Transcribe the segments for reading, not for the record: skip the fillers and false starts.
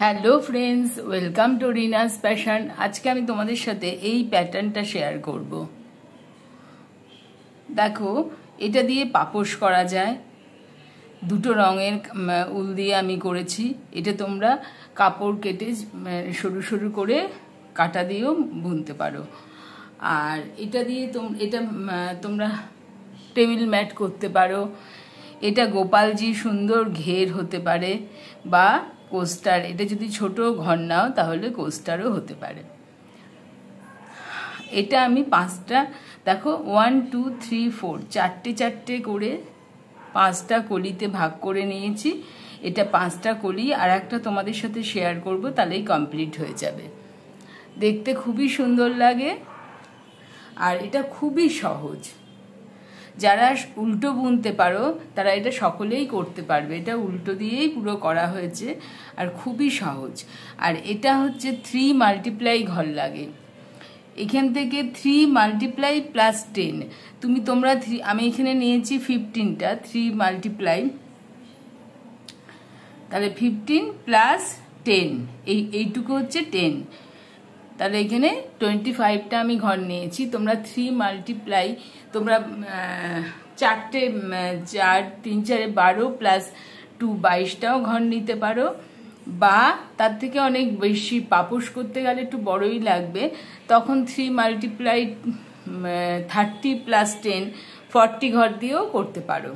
Hello friends, welcome to Rina's passion. আজকে আমি তোমাদের সাথে এই প্যাটার্নটা শেয়ার করব। দেখো, এটা দিয়ে পাপোশ করা যায়। দুটো রঙের উল দিয়ে আমি করেছি। এটা তোমরা কাপড় কেটে সরু সরু করে কাটা দিয়েও বুনতে পারো। আর এটা দিয়ে তোমরা টেবিল ম্যাট করতে পারো। এটা গোপালজি সুন্দর ঘের হতে পারে বা কোস্টার। এটা যদি ছোট ঘর নাও তাহলে কোস্টারও হতে পারে। এটা আমি পাঁচটা, দেখো 1 2 3 4 চারটে চারটে করে পাঁচটা কলিতে ভাগ করে নিয়েছি। এটা পাঁচটা কলি, আর একটা তোমাদের সাথে শেয়ার করব, তাহলেই কমপ্লিট হয়ে যাবে। দেখতে খুবই সুন্দর লাগে আর এটা খুবই সহজ। যারা উল্টো বুনতে পারো তারা এটা সকলেই করতে পারবে। এটা উল্টো দিয়েই পুরো করা হয়েছে আর খুবই সহজ। আর এটা হচ্ছে 3 মাল্টিপ্লাই ঘর লাগে। এখান থেকে 3 মাল্টিপ্লাই প্লাস 10 তোমরা 3, আমি এখানে নিয়েছি 15টা 3 মাল্টিপ্লাই, তাহলে 15 প্লাস 10 এইটুকু হচ্ছে 10। তাহলে এখানে 25টা আমি ঘর নিয়েছি। তোমরা 3 মাল্টিপ্লাই, তোমরা 4 3 4 12 প্লাস 2 22টাও ঘর নিতে পারো, বা তার থেকে অনেক বেশি পাপোশ করতে গেলে একটু বড়ই লাগবে, তখন 3 মাল্টিপ্লাই 30 প্লাস 10 40 ঘর দিয়েও করতে পারো।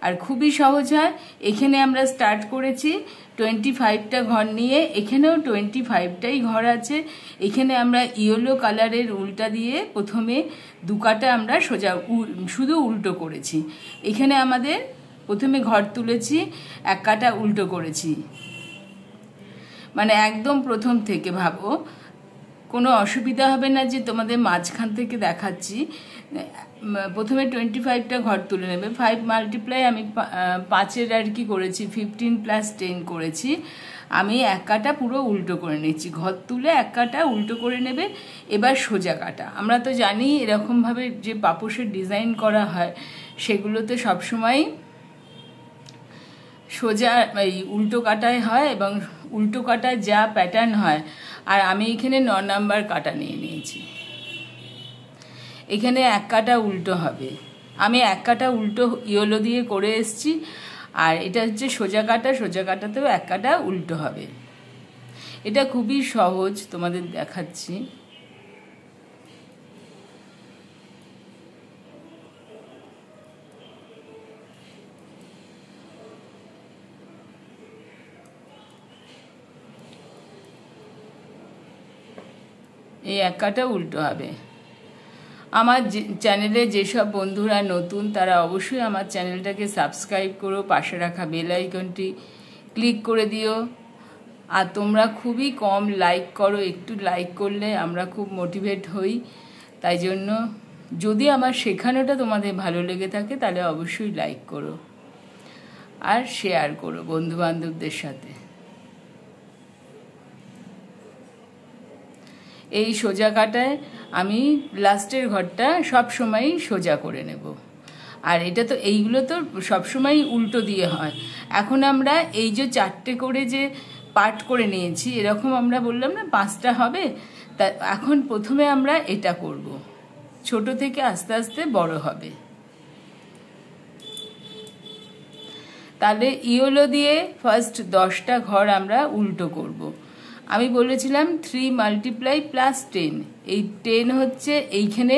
আর খুবই সহজ হয়। এখানে আমরা স্টার্ট করেছি 25টা ঘর নিয়ে, এখানেও 25টাই ঘর আছে। এখানে আমরা ইয়েলো কালারের উলটা দিয়ে প্রথমে দু কাটা আমরা সোজা শুধু উল্টো করেছি। এখানে আমাদের প্রথমে ঘর তুলেছি, এক কাটা উল্টো করেছি, মানে একদম প্রথম থেকে। ভাবো, কোনো অসুবিধা হবে না যে তোমাদের মাঝখান থেকে দেখাচ্ছি। প্রথমে 25টা ঘর তুলে নেবে। 5 মাল্টিপ্লাই আমি 5-এর আর কি করেছি, 15 প্লাস 10 করেছি। আমি এক কাটা পুরো উল্টো করে নিচ্ছি। ঘর তুলে এক কাটা উল্টো করে নেবে। এবার সোজা কাটা। আমরা তো জানি এরকমভাবে যে পাপোশের ডিজাইন করা হয় সেগুলোতে সবসময় সোজা এই উল্টো কাটাই হয়, এবং উল্টো কাটায় যা প্যাটার্ন হয়। আর আমি এখানে 9 নাম্বার কাটা নিয়ে নিয়েছি। এখানে এক কাটা উল্টো হবে। আমি এক কাটা উল্টো ইয়েলো দিয়ে করে এসছি। আর এটা হচ্ছে সোজা কাটা, সোজা কাটাতেও এক কাটা উল্টো হবে। এটা খুবই সহজ, তোমাদের দেখাচ্ছি। এই এক কাটা উল্টো হবে। আমার চ্যানেলে যেসব বন্ধুরা নতুন তারা অবশ্যই আমার চ্যানেলটাকে সাবস্ক্রাইব করো, পাশে রাখা বেল আইকনটি ক্লিক করে দিও। আর তোমরা খুবই কম লাইক করো, একটু লাইক করলে আমরা খুব মোটিভেট হই। তাই জন্য যদি আমার শেখানোটা তোমাদের ভালো লেগে থাকে তাহলে অবশ্যই লাইক করো আর শেয়ার করো বন্ধুবান্ধবদের সাথে। এই সোজা কাটায় আমি লাস্টের ঘরটা সব সময় সোজা করে নেব। আর এটা তো এইগুলো তো সবসময় উল্টো দিয়ে হয়। এখন আমরা এই যে 4টে করে যে পার্ট করে নিয়েছি, এরকম আমরা বললাম না 5টা হবে, তা এখন প্রথমে আমরা এটা করব। ছোট থেকে আস্তে আস্তে বড় হবে। তাহলে ইয়েলো দিয়ে ফার্স্ট 10টা ঘর আমরা উল্টো করব। আমি বলেছিলাম 3 মাল্টিপ্লাই প্লাস 10, এই 10 হচ্ছে এইখানে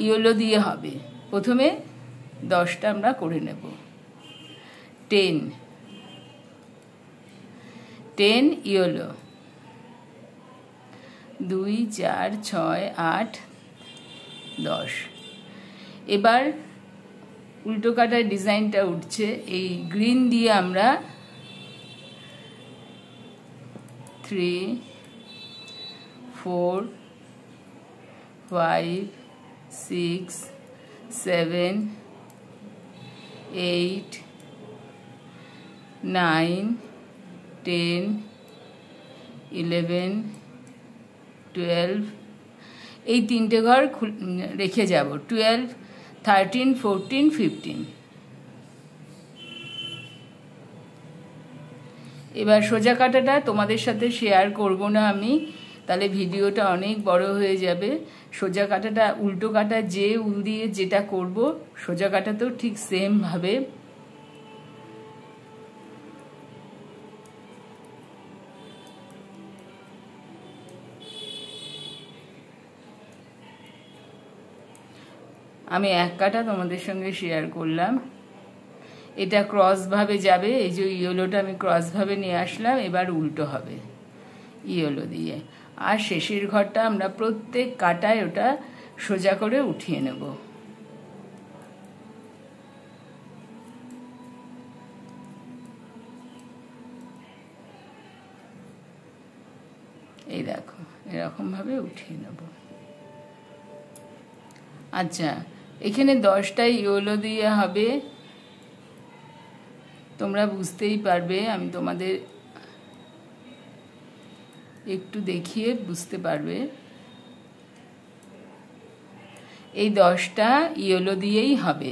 ইয়েলো দিয়ে হবে। প্রথমে 10টা আমরা করে নেব। 10 ইয়েলো, 2 4 6 8 10। এবার উল্টো কাটার ডিজাইনটা উঠছে। এই গ্রিন দিয়ে আমরা 3 4 5 6 7 8 9 10 11 12, এই 3টে ঘর রেখে যাব। 12 13 14 15। এবার সোজা কাটাটা তোমাদের সাথে শেয়ার করব না আমি, তাহলে ভিডিওটা অনেক বড় হয়ে যাবে। সোজা কাটাটা উল্টো কাটা যে উল দিয়ে যেটা করব, সোজা কাটাতেও ঠিক সেম ভাবে আমি এক কাটা তোমাদের সঙ্গে শেয়ার করলাম। এটা ক্রস ভাবে যাবে, এই যে ইয়েলোটা আমি ক্রস ভাবে নিয়ে আসলাম, এবার উল্টো হবে ইয়েলো দিয়ে। আর শেষের ঘরটা আমরা প্রত্যেক কাটায় ওটা সোজা করে উঠিয়ে নেব। এই দেখো এরকম ভাবে উঠিয়ে নেব। আচ্ছা, এখানে 10টা ইয়েলো দিয়ে হবে, তোমরা বুঝতেই পারবে, আমি তোমাদের একটু দেখিয়ে বুঝতে পারবে। এই 10টা ইয়েলো দিয়েই হবে।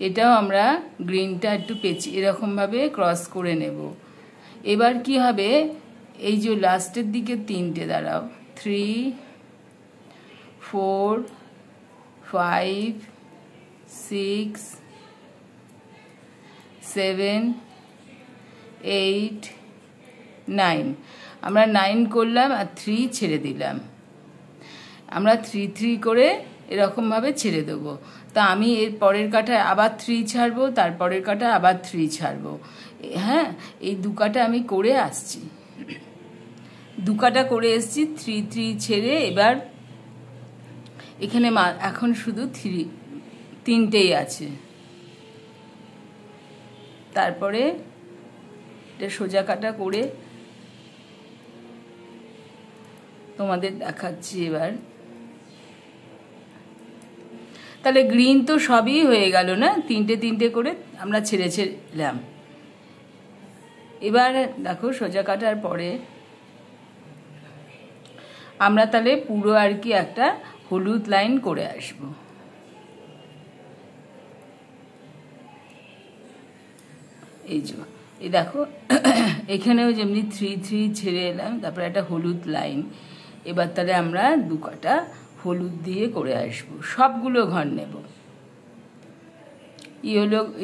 এটাও আমরা গ্রিনটা একটু পেঁচিয়ে এরকম ভাবে ক্রস করে নেব। এবার কি হবে, এই যে লাস্টের দিকে 3টে দাঁড়াও, 3 4 5 6 7 8 9, আমরা 9 করলাম আর 3 ছেড়ে দিলাম। আমরা 3 3 করে এরকম ভাবে ছেড়ে দেবো। তা আমি এর পরের কাটায় আবার 3 ছাড়বো, তারপরের কাটায় আবার 3 ছাড়বো। হ্যাঁ, এই 2 কাটা আমি করে আসছি, 2 কাটা করে এসছি, 3 3 ছেড়ে এবার এখানে এখন শুধু 3টেই আছে। তারপরে এটা সোজা কাটা করে তোমাদের দেখাচ্ছি এবার। তাহলে গ্রিন তো সবই হয়ে গেল না, 3টে 3টে করে আমরা ছেড়েছিলাম। এবার দেখো সোজা কাটার পরে আমরা তাহলে পুরো আর কি একটা হলুদ লাইন করে আসব। এই যে এই দেখো এখানেও যেমনি 3 3 ছেড়ে এলাম, তারপরে একটা হলুদ লাইন। এবার তাহলে আমরা 2 কাটা হলুদ দিয়ে করে আসব, সবগুলো ঘর নেব,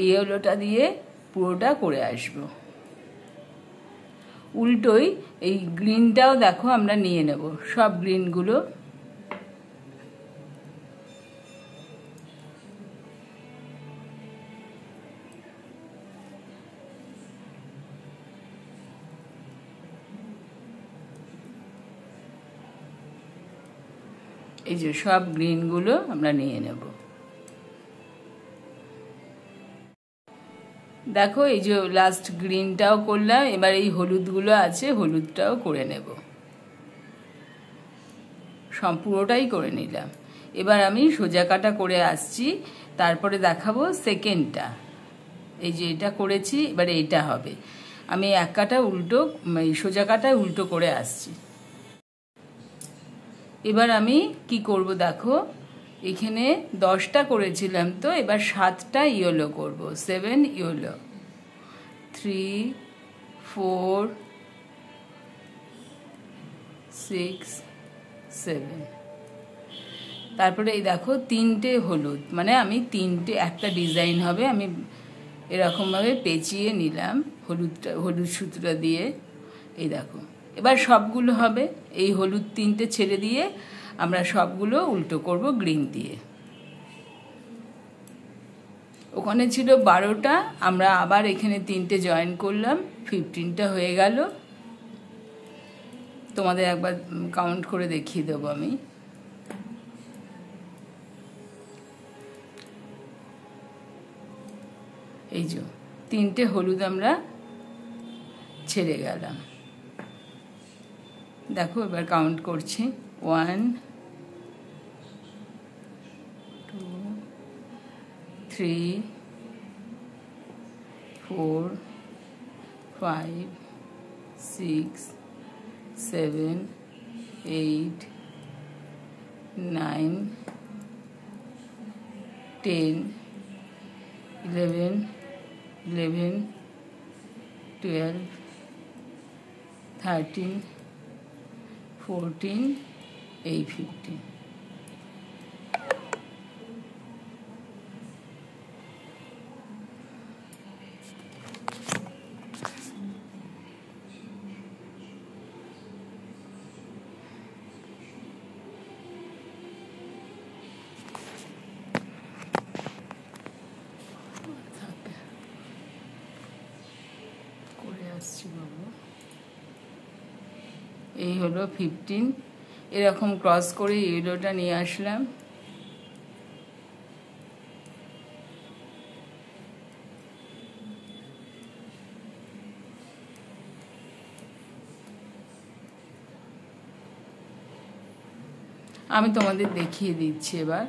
ইয়েলোটা দিয়ে পুরোটা করে আসব। উল্টোই এই গ্রিনটাও দেখো আমরা নিয়ে নেব, সব গ্রিনগুলো এই যে সব গ্রিনগুলো আমরা নিয়ে নেব। দেখো এই যে লাস্ট গ্রিনটাও করলাম, এবার এই হলুদগুলো আছে, হলুদটাও করে নেব, পুরোটাই করে নিলাম। এবার আমি সোজা কাটা করে আসছি, তারপরে দেখাবো সেকেন্ডটা। এই যে এটা করেছি, এবারে এটা হবে। আমি এক কাটা উল্টো, সোজা কাটায় উল্টো করে আসছি। এবার আমি কি করব দেখো, এখানে 10টা করেছিলাম, তো এবার 7টা ইয়েলো করব, 7 ইয়েলো, 3 4 6 7। তারপরে এই দেখো 3টে হলুদ, মানে আমি 3টে একটা ডিজাইন হবে, আমি এরকমভাবে পেঁচিয়ে নিলাম হলুদ সুতোটা দিয়ে। এই দেখো এবার সবগুলো হবে, এই হলুদ 3টে ছেড়ে দিয়ে আমরা সবগুলো উল্টো করব গ্রিন দিয়ে। ওখানে ছিল 12টা, আমরা আবার এখানে 3টে জয়েন করলাম, 15টা হয়ে গেল। তোমাদের একবার কাউন্ট করে দেখিয়ে দেবো আমি। এই যে 3টে হলুদ আমরা ছেড়ে গেলাম। দেখো এবার কাউন্ট করছি, 1 2 3 4 5 6 7 8 9 10 11 11 12, 13, 14, এই 15। এই হলো 15। এরকম ক্রস করে ইয়েলোটা নিয়ে আসলাম। আমি তোমাদের দেখিয়ে দিচ্ছি। এবার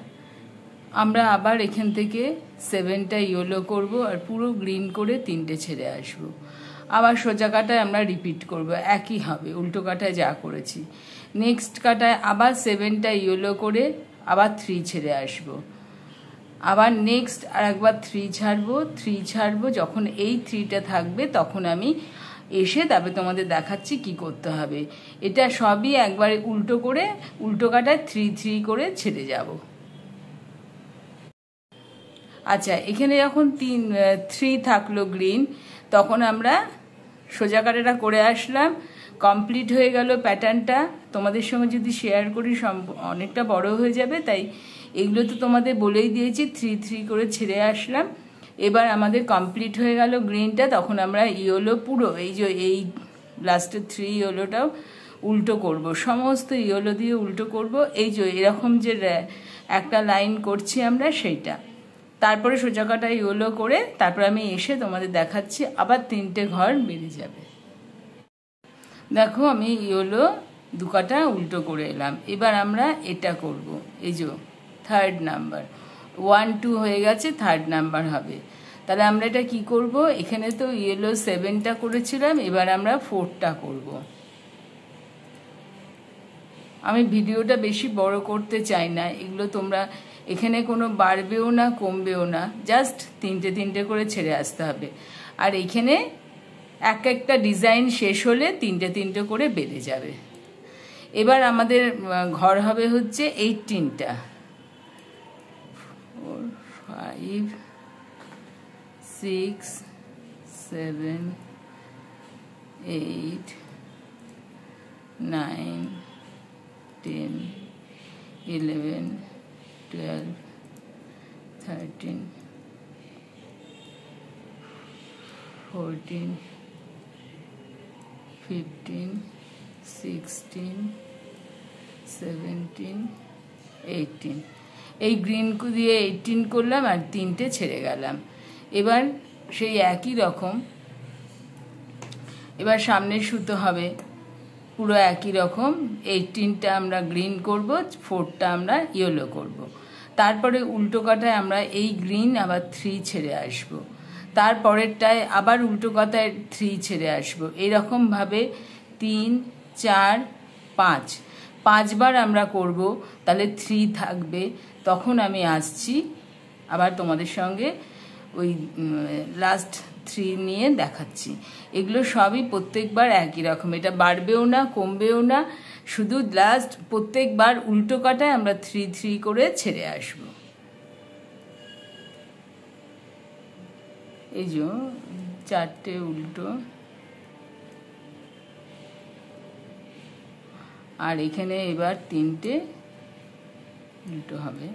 আমরা আবার এখান থেকে 7টা ইয়েলো করব আর পুরো গ্রিন করে 3টে ছেড়ে আসব। আবার সোজা কাটায় আমরা রিপিট করব, একই হবে উল্টো কাটায় যা করেছি। নেক্সট কাটায় আবার 7টা ইয়েলো করে আবার 3 ছেড়ে আসব। আবার নেক্সট আর একবার 3 ছাড়বো। যখন এই 3টা থাকবে তখন আমি এসে তারপরে তোমাদের দেখাচ্ছি কি করতে হবে। এটা সবই একবারে উল্টো কাটায় 3 3 করে ছেড়ে যাব। আচ্ছা, এখানে যখন 3 থাকলো গ্রিন, তখন আমরা সোজা কাটাটা করে আসলাম। কমপ্লিট হয়ে গেল প্যাটার্নটা। তোমাদের সঙ্গে যদি শেয়ার করি অনেকটা বড় হয়ে যাবে, তাই এগুলো তো তোমাদের বলেই দিয়েছি। 3 3 করে ছেড়ে আসলাম। এবার আমাদের কমপ্লিট হয়ে গেল গ্রিনটা। তখন আমরা ইয়েলো পুরো এই লাস্টের 3 ইয়েলোটাও উল্টো করব, সমস্ত ইয়েলো দিয়ে উল্টো করব। এরকম যে একটা লাইন করছি আমরা, সেইটা। তারপরে সোজা কাটা ইয়েলো করে তারপর আমি এসে তোমাদের দেখাচ্ছি। আবার 3টে ঘর বেরিয়ে যাবে। দেখো, আমি ইয়েলো 2 কাটা উল্টো করে এলাম। এবার আমরা এটা করব। এই যে 3rd নাম্বার, 1 2 হয়ে গেছে, 3rd নাম্বার হবে। তাহলে আমরা এটা কি করব? এখানে তো ইয়েলো 7টা করেছিলাম, এবার আমরা 4টা করব। আমি ভিডিওটা বেশি বড় করতে চাই না। এগুলো তোমরা এখানে কোনো বাড়বেও না কমবেও না, জাস্ট 3টে 3টে করে ছেড়ে আসতে হবে। আর এখানে একটা ডিজাইন শেষ হলে 3টে 3টে করে বেড়ে যাবে। এবার আমাদের ঘর হবে হচ্ছে 18টা। 4 5 6 7 8 9 10 11 12 13 14 15 16 17 18। এই গ্রিন দিয়ে 18 করলাম আর 3টে ছেড়ে গেলাম। এবার সেই একই রকম এবার সামনের সুতো হবে পুরো একই রকম। 18টা আমরা গ্রিন করব, 4টা আমরা ইয়েলো করব। তারপরে উল্টো কাটায় আমরা এই গ্রিন আবার 3 ছেড়ে আসব। তারপরেরটায় আবার উল্টো কাটায় 3 ছেড়ে আসব। এইরকমভাবে 3 4 5 5বার আমরা করব। তাহলে 3 থাকবে। তখন আমি আসছি আবার তোমাদের সঙ্গে ওই লাস্ট 3 নিয়ে দেখাচ্ছি। এগুলো সবই প্রত্যেকবার একই রকম, এটা বাড়বেও না কমবেও না, শুধু লাস্ট প্রত্যেকবার উল্টো কাটায় আমরা 3 3 করে ছেড়ে আসব। এই যে 4টে উল্টো, আর এখানে এবার 3টে উল্টো হবে।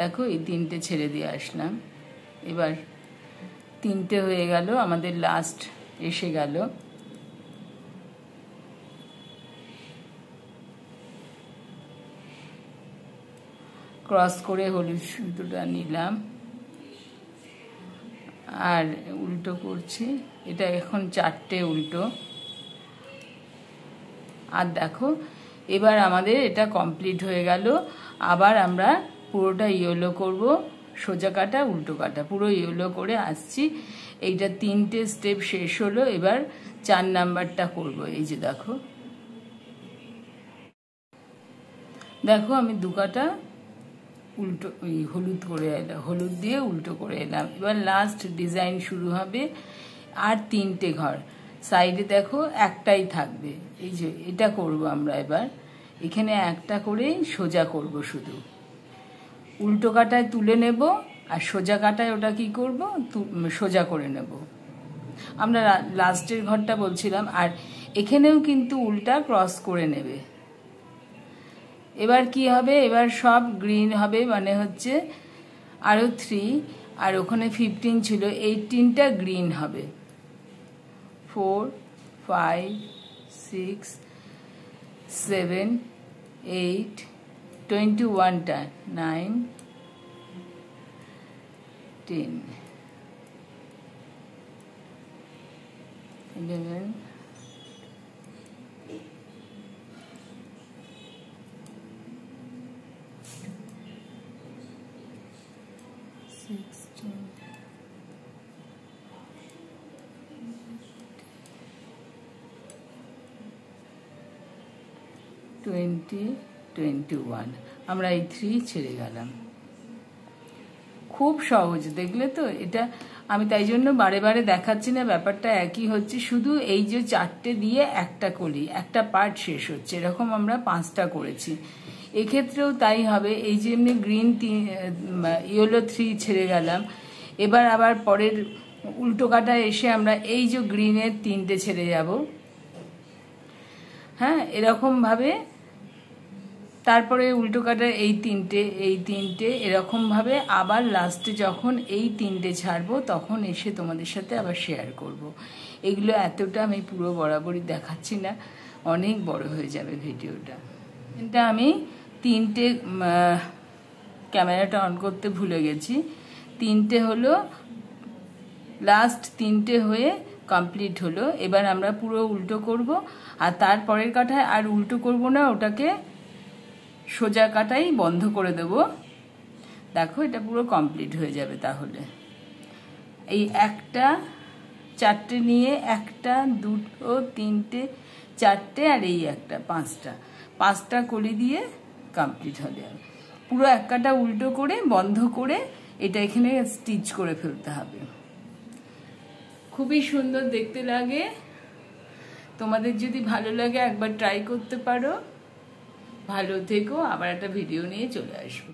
দেখো, এই 3টে ছেড়ে দিয়ে আসলাম। এবার 3টে হয়ে গেল, আমাদের লাস্ট এসে গেল। ক্রস করে হলুদ সুতোটা নিলাম আর উল্টো করছি। এটা এখন 4টে উল্টো। আর দেখো, এবার আমাদের এটা কমপ্লিট হয়ে গেল। আবার আমরা পুরোটা ইয়েলো করব, সোজা কাটা উল্টো কাটা পুরো ইয়েলো করে আসছি। এইটা 3টে স্টেপ শেষ হলো। এবার 4 নাম্বারটা করব। এই যে দেখো, আমি 2 কাটা উল্টো হলুদ করে এলাম, হলুদ দিয়ে উল্টো করে এলাম। এবার লাস্ট ডিজাইন শুরু হবে। আর 3টে ঘর সাইডে দেখো একটাই থাকবে, এই যে এটা করব আমরা। এবার এখানে একটা করে সোজা করব, শুধু উল্টো কাটায় তুলে নেব আর সোজা কাটায় ওটা কি করব, সোজা করে নেব। আমরা লাস্টের ঘরটা বলছিলাম। আর এখানেও কিন্তু উল্টা ক্রস করে নেবে। এবার কি হবে, এবার সব গ্রিন হবে, মানে হচ্ছে আরও 3, আর ওখানে 15 ছিল, 18টা গ্রিন হবে। 4, 5, 6, 7, 8, 21টা, 9, 10, 11, 16, 20, 21। আমরা এই 3 ছেড়ে গেলাম। খুব সহজ, দেখলে তো? এটা আমি তাই জন্য বারে বারে দেখাচ্ছি না, ব্যাপারটা একই হচ্ছে, শুধু এই যে 4টে দিয়ে একটা কলি, একটা পার্ট শেষ হচ্ছে। এরকম আমরা 5টা করেছি, এক্ষেত্রেও তাই হবে। এই যে এমনি গ্রিন ইয়েলো 3 ছেড়ে গেলাম। এবার আবার পরের উল্টো কাটায় এসে আমরা এই যে গ্রিনের 3টে ছেড়ে যাব। হ্যাঁ, এরকমভাবে তারপরে উল্টো কাটায় এই 3টে এরকমভাবে আবার লাস্টে যখন এই 3টে ছাড়বো তখন এসে তোমাদের সাথে আবার শেয়ার করব। এগুলো এতটা আমি পুরো বরাবরই দেখাচ্ছি না, অনেক বড় হয়ে যাবে ভিডিওটা। এটা আমি 3টে, ক্যামেরাটা অন করতে ভুলে গেছি, 3টে হলো, লাস্ট 3টে হয়ে কমপ্লিট হলো। এবার আমরা পুরো উল্টো করব, আর তারপরের কাটায় আর উল্টো করব না, ওটাকে সোজা কাটাই বন্ধ করে দেব। দেখো এটা পুরো কমপ্লিট হয়ে যাবে। তাহলে এই একটা 4টে নিয়ে, একটা, দুটো, 3টে, 4টে, আর এই একটা 5টা কলি দিয়ে কমপ্লিট হয়ে যাবে। পুরো এক কাটা উল্টো করে বন্ধ করে এটা এখানে স্টিচ করে ফেলতে হবে। খুবই সুন্দর দেখতে লাগে। তোমাদের যদি ভালো লাগে একবার ট্রাই করতে পারো। ভালো থেকো, আবার একটা ভিডিও নিয়ে চলে আসবো।